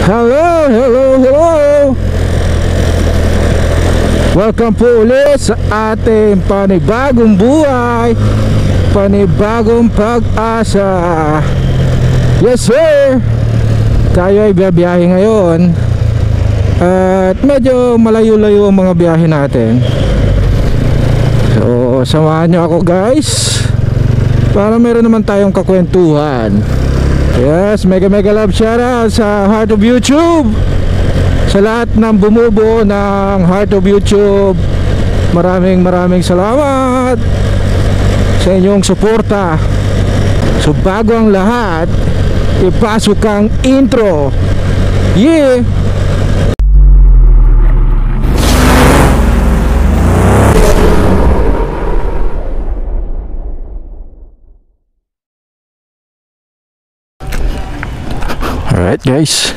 Hello, hello, hello. Welcome po ulit sa ating panibagong buhay, panibagong pag-asa. Yes sir. Tayo ay biyahe ngayon at medyo malayo-layo ang mga biyahe natin. So samahan nyo ako guys, para meron naman tayong kakwentuhan. Yes, mega love shoutout sa Heart of YouTube, sa lahat ng bumubuo ng Heart of YouTube. Maraming salamat sa inyong suporta. So bago ang lahat, ipasok ang intro. Yeah. Alright guys,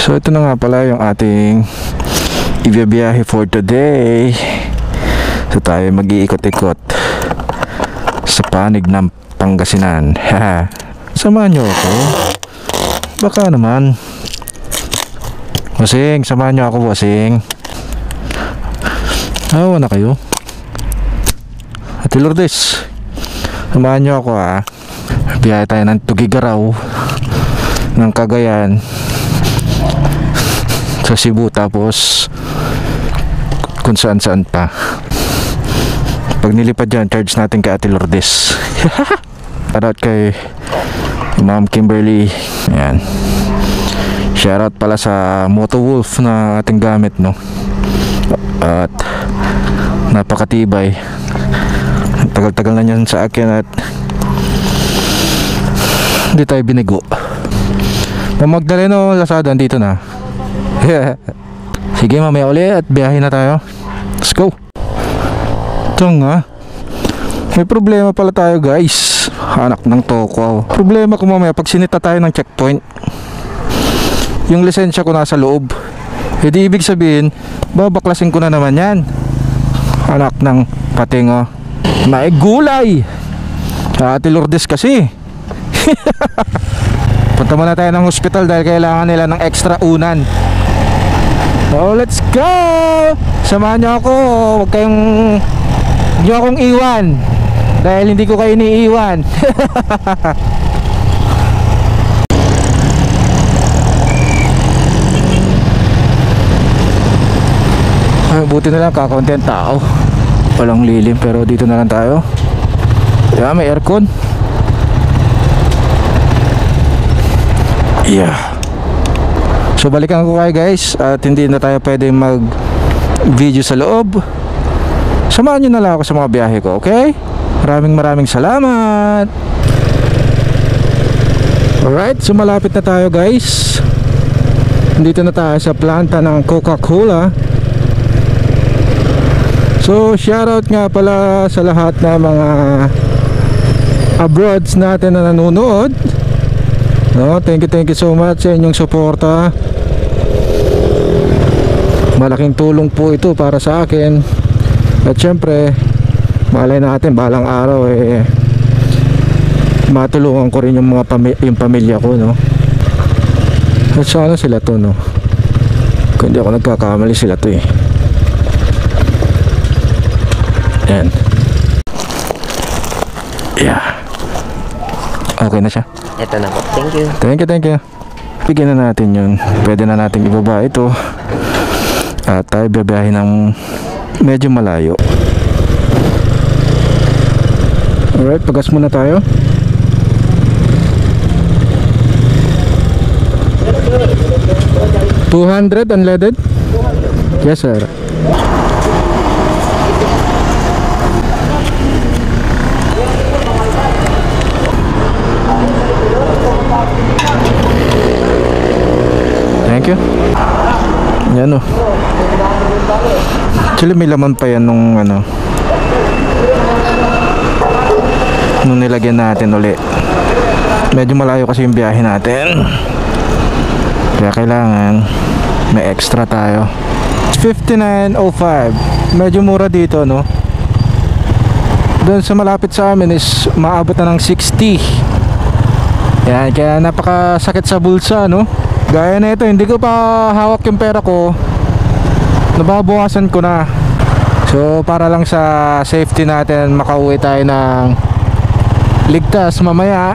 so ito na nga pala yung ating ibiyahe for today. So tayo mag-iikot-ikot sa panig ng Pangasinan. Samahan nyo ako, baka naman. Bossing, samahan nyo ako bossing. Awa na kayo. Ate Lourdes, samahan nyo ako ha. Biyahe tayo ng Tugigaraw, ng Cagayan sa Cebu, tapos kung saan pa. Pag nilipad dyan, charge natin kay Ate Lourdes. Shoutout kay Ma'am Kimberly. Ayan. Shoutout pala sa Moto Wolf na ating gamit, no? At napakatibay. Tagal-tagal na yan sa akin at hindi tayo binigo. Magdaleno Lazada dito na. Sige, mamaya ulit at biyahe na tayo. Let's go. Ito nga, may problema pala tayo guys. Anak ng toko. Problema ko mamaya pag sinita tayo ng checkpoint, yung lisensya ko nasa loob. Hindi ibig sabihin babaklasin ko na naman yan. Anak ng patingo. May gulay Ate Lourdes kasi. Punta muna tayo ng hospital dahil kailangan nila ng extra unan. So let's go. Samahan nyo ako. Huwag nyo akong iwan, dahil hindi ko kayo iniiwan. Ay, buti na lang kakaunti ang tao. Walang lilim pero dito na lang tayo. Yeah, may aircon. Yeah. So balikan ko kayo guys, at hindi na tayo pwede mag video sa loob. Samahan nyo na lang ako sa mga biyahe ko, okay? Maraming salamat. Alright, so malapit na tayo guys. Dito na tayo sa planta ng Coca-Cola. So shoutout nga pala sa lahat na mga abroads natin na nanonood. No, thank you so much sa inyong suporta. Malaking tulong po ito para sa akin. At syempre, malay natin balang araw matulungan ko rin yung mga yung pamilya ko, no. At sana sila to, no. Kung hindi ako nagkakamali, sila to Yan. Yeah. Okay na siya. Ito na po. Thank you. Thank you. Bigyan na natin yun. Pwede na natin ibaba ito. At tayo biyahe ng medyo malayo. Alright, pagas muna tayo. $200 unleaded? Yes sir. Thank you. Yan o. Actually may laman pa yan nung nung nilagyan natin uli. Medyo malayo kasi yung biyahe natin, kaya kailangan may extra tayo. It's 59.05. Medyo mura dito, no? Doon sa malapit sa amin is maabot na ng 60. Yan, kaya napakasakit sa bulsa, no? Gaya na ito, hindi ko pa hawak yung pera ko, nababawasan ko na. So para lang sa safety natin, makauwi tayo ng ligtas mamaya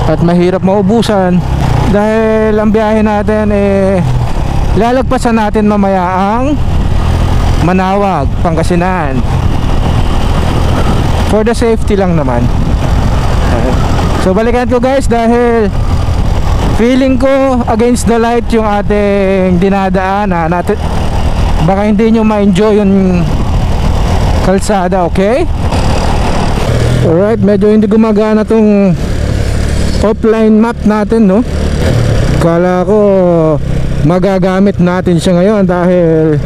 at mahirap maubusan. Dahil ang biyahe natin lalagpasan natin mamaya ang Manawag, Pangasinan. For the safety lang naman. So balikan ko guys, dahil feeling ko against the light yung ating dinadaanan natin. Baka hindi nyo ma-enjoy yung kalsada, okay? Alright, medyo hindi gumagana tong offline map natin, no? Kala ko magagamit natin siya ngayon dahil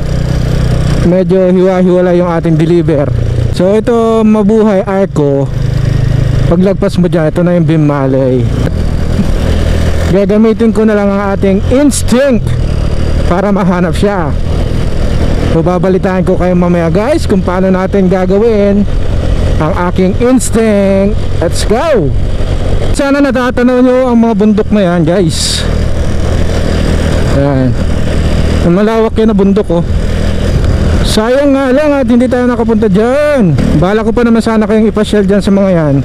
medyo hiwa-hiwala yung ating deliver. So ito, Mabuhay Arco. Paglagpas mo dyan, ito na yung Bimali. Gagamitin ko na lang ang ating instinct para mahanap siya. So babalitaan ko kayo mamaya guys kung paano natin gagawin ang aking instinct. Let's go! Sana natatanaw nyo ang mga bundok na yan guys. Ayan, ang malawak yun na bundok, oh. Sayang nga lang at hindi tayo nakapunta dyan. Bala ko pa naman sana kayong ipasyal dyan sa mga yan,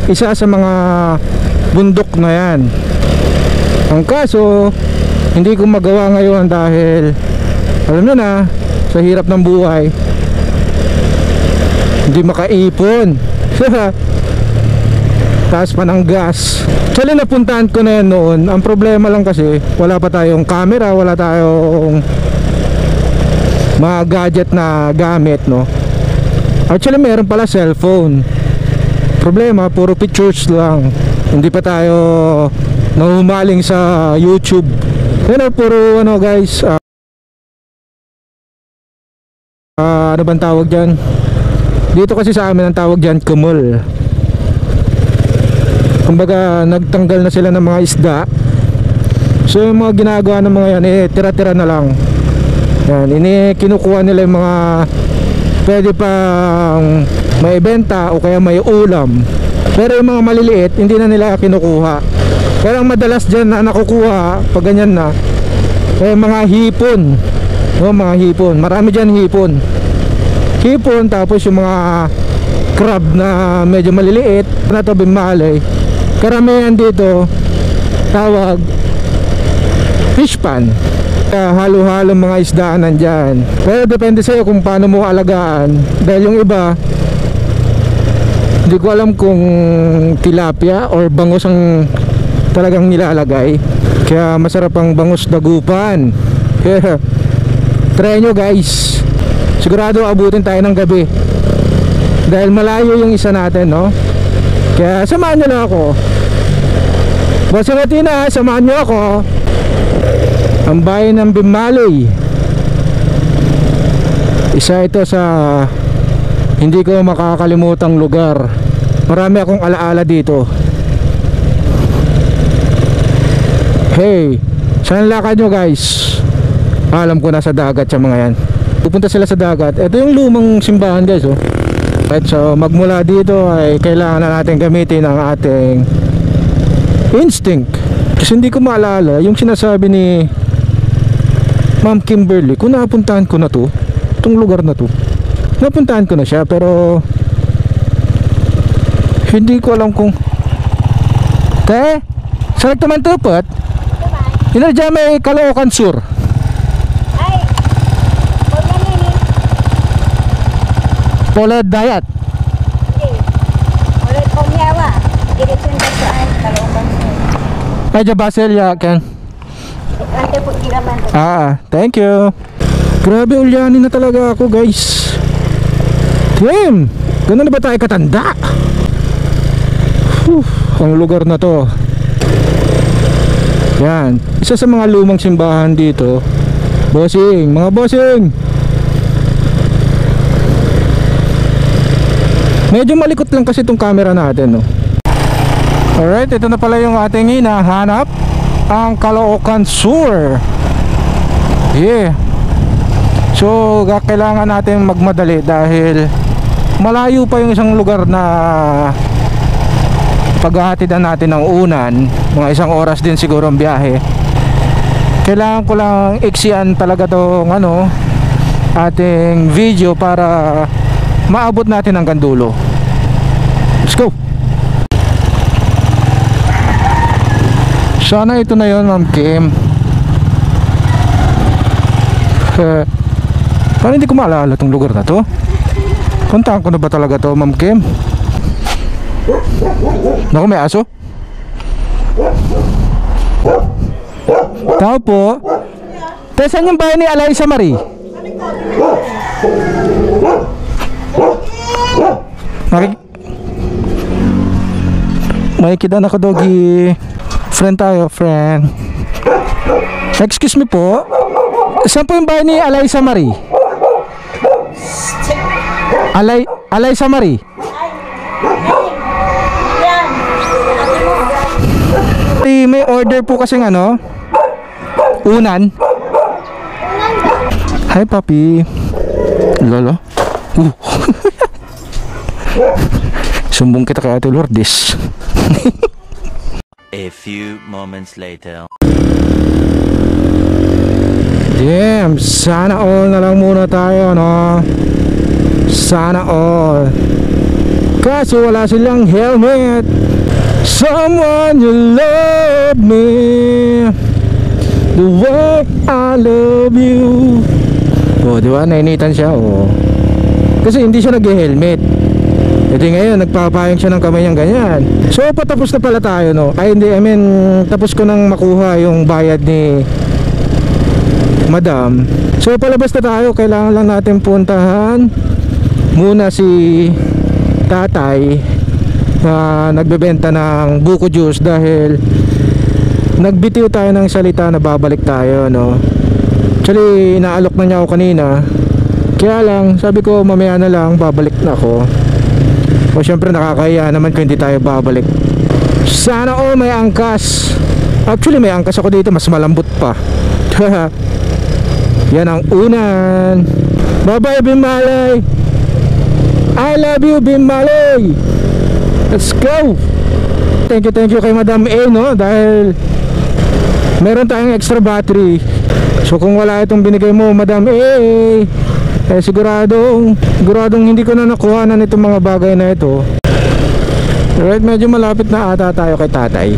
isa sa mga bundok na yan. Ang kaso, hindi ko magawa ngayon dahil alam nyo na, sa hirap ng buhay, hindi makaipon. Taas pa ng gas. Actually napuntahan ko na yan noon. Ang problema lang kasi wala pa tayong camera, wala tayong mga gadget na gamit, no? Actually meron pala cellphone. Problema, puro pictures lang. Hindi pa tayo nahumaling sa YouTube. Pero puro ano guys, ano bang tawag dyan? Dito kasi sa amin ang tawag dyan kumul. Kumbaga nagtanggal na sila ng mga isda. So yung mga ginagawa ng mga yan, tira-tira na lang. Yan, kinukuha nila yung mga pwede pang maibenta o kaya may ulam. Pero yung mga maliliit, hindi na nila kinukuha. Pero ang madalas dyan na nakukuha pag ganyan na, mga hipon. No, mga hipon, marami dyan hipon. Hipon, tapos yung mga crab na medyo maliliit na to, Bimali. Karamihan dito tawag fish pan. Halo-halo mga isdaan nandyan. Pero depende sa'yo kung paano mo alagaan. Dahil yung iba, hindi ko alam kung tilapia or bangus ang talagang nilalagay. Kaya masarap ang bangus dagupan. Try nyo guys. Sigurado abutin tayo ng gabi. Dahil malayo yung isa natin, no? Kaya samahan nyo lang ako. Bossing Atina, samahan nyo ako. Ang bayan ng Bimali, isa ito sa hindi ko makakalimutang lugar. Marami akong alaala dito. Hey, saan lakad nyo guys? Alam ko nasa dagat sa mga yan. Pupunta sila sa dagat. Ito yung lumang simbahan guys, oh. Right, so magmula dito ay kailangan na natin gamitin ang ating instinct. Kasi hindi ko maalala yung sinasabi ni Ma'am Kimberly kung napuntahan ko na to, itong lugar na to. Napuntahan ko na siya pero hindi ko alam kung saan tumantupot? Ina dyan may Caloocan Sur. Ay, huwag na nini. Polad Dayat. Hindi. Ulit pumiyawa. Direksyon ka saan, Caloocan Sur. Ay, dyan Basel ya, Ken. Ante po, tiraman. Thank you. Grabe, ulyanin na talaga ako guys. Damn, ganun na ba tayo katanda? Ang lugar na to. Yan, isa sa mga lumang simbahan dito. Bossing, mga bossing. Medyo malikot lang kasi itong camera natin, no? Alright, ito na pala yung ating hinahanap, ang Caloocan Sur. Yeah. So kailangan natin magmadali dahil malayo pa yung isang lugar na paghahatidan natin ng unan, mga 1 oras din siguro ang biyahe. Kailangan ko lang iksian talaga tong ating video para maabot natin hanggang dulo. Let's go. Sana ito na yon, Ma'am Kim. Parang hindi ko maalala tong lugar na to. Puntahan ko na ba talaga to, Ma'am Kim? Naku, may aso. Tao po. Saan yung bahay ni Eliza Marie? Makikita na ko, doggy. Friend tayo, friend. Excuse me po. Saan po yung bahay ni Eliza Marie? Eliza Marie? May order po kasing unan. Hi, papi. Lolo. Sumbong kita kay Ate Lourdes. A few moments later. Damn, sana all na lang muna tayo, no? Sana all. Kaso wala silang helmet. Someone you love me the way I love you. Oh, di ba? Nainitan siya, oh. Kasi hindi siya nag-helmet. Ito ngayon, nagpapayang siya ng kamay niyang ganyan. So, patapos na pala tayo, no? Ay, hindi, tapos ko nang makuha yung bayad ni Madam. So, palabas na tayo. Kailangan lang natin puntahan muna si tatay na nagbebenta ng buko juice dahil nagbitiw tayo ng salita na babalik tayo, no? Actually, inaalok na niya ako kanina. Kaya lang, sabi ko mamaya na lang, babalik na ako. O syempre nakakahiya naman kung hindi tayo babalik. Sana may angkas. Actually may angkas ako dito, mas malambot pa. Yan ang unan. Bye bye Bimbalay. I love you Bimbalay. Let's go. Thank you kay Madam A, no? Dahil meron tayong extra battery. So kung wala itong binigay mo Madam A, siguradong hindi ko na nakuha na itong mga bagay na ito. Right, medyo malapit na ata tayo kay tatay.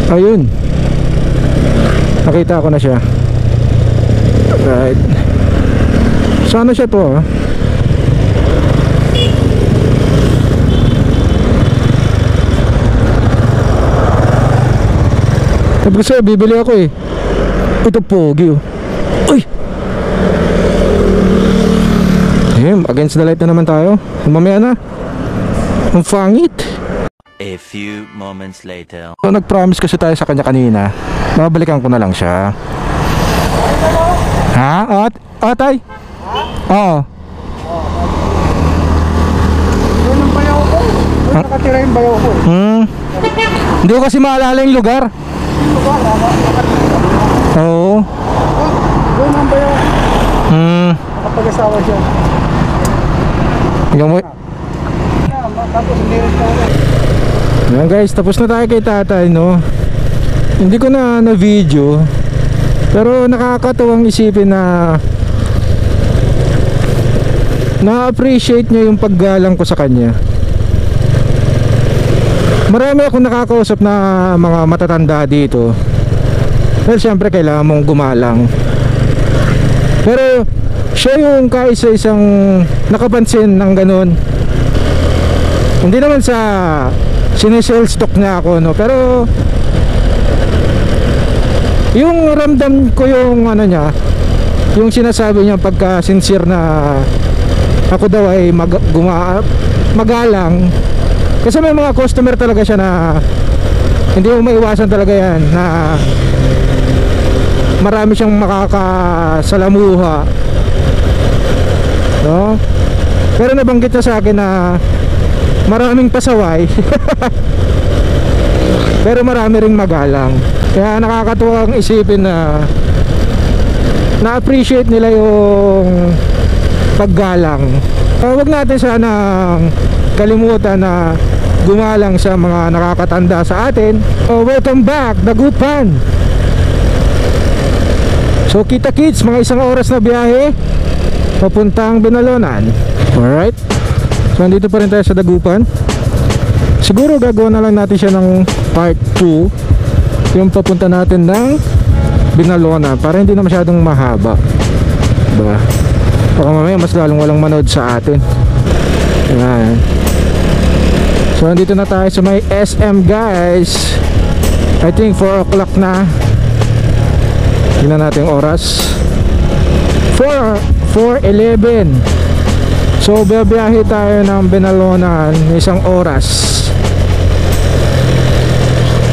Ayun, nakita ko na siya. Right, sana siya to, Sabi ko sa'yo, bibili ako eh. Ito pogi, oh. Uy! Against the light na naman tayo. Mamaya na. Ang pangit. A few moments later. So, nag-promise kasi tayo sa kanya kanina. Mabalikan ko na lang siya. Ha? Tay? Oo. Doon ang bayaw ko. Doon nakatira yung bayaw ko. Hindi ko kasi maalala yung lugar. Oo. Doon ang bayaw ko. Nakapag-asawa siya. Hanggang mo. Tapos nirit ko. Yan guys, tapos na tayo kay tatay, no? Hindi ko na video, pero nakakatuwang isipin na na-appreciate niya yung paggalang ko sa kanya. Marami akong nakakausap na mga matatanda dito. Well, syempre kailangan mong gumalang. Pero siya yung kaisa-isang nakapansin ng ganun. Hindi naman sa sinesales talk niya ako, no? Pero yung ramdam ko yung niya, yung sinasabi niya pagka sincere na ako daw ay magalang. Kasi may mga customer talaga siya na hindi mo maiwasan talaga yan, na marami siyang makakasalamuha, no? Pero nabanggit niya sa akin na maraming pasaway pero marami ring magalang. Kaya nakakatuwang isipin na na-appreciate nila yung paggalang. Huwag natin sanang kalimutan na gumalang sa mga nakakatanda sa atin. Oh, welcome back, Dagupan. So kita kids, mga 1 oras na biyahe papuntang Binalonan. Alright, so nandito pa rin tayo sa Dagupan. Siguro gagawa na lang natin siya ng part 2, yung papunta natin ng Binalonan, para hindi na masyadong mahaba, diba? Baka mamaya mas lalong walang manood sa atin. Ayan. So nandito na tayo sa may SM guys. I think 4 o'clock na. Tingnan natin yung oras, 4:11. So biyahe tayo ng Binalonan 1 oras.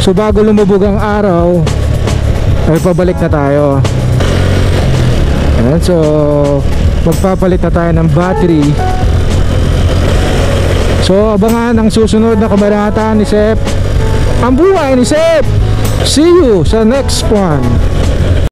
So bago lumubog ang araw ay pabalik na tayo. Ayan, so magpapalit na tayo ng battery. So abangan ang susunod na kabarata ni Sep. Ang buhay ni Sep. See you sa next one.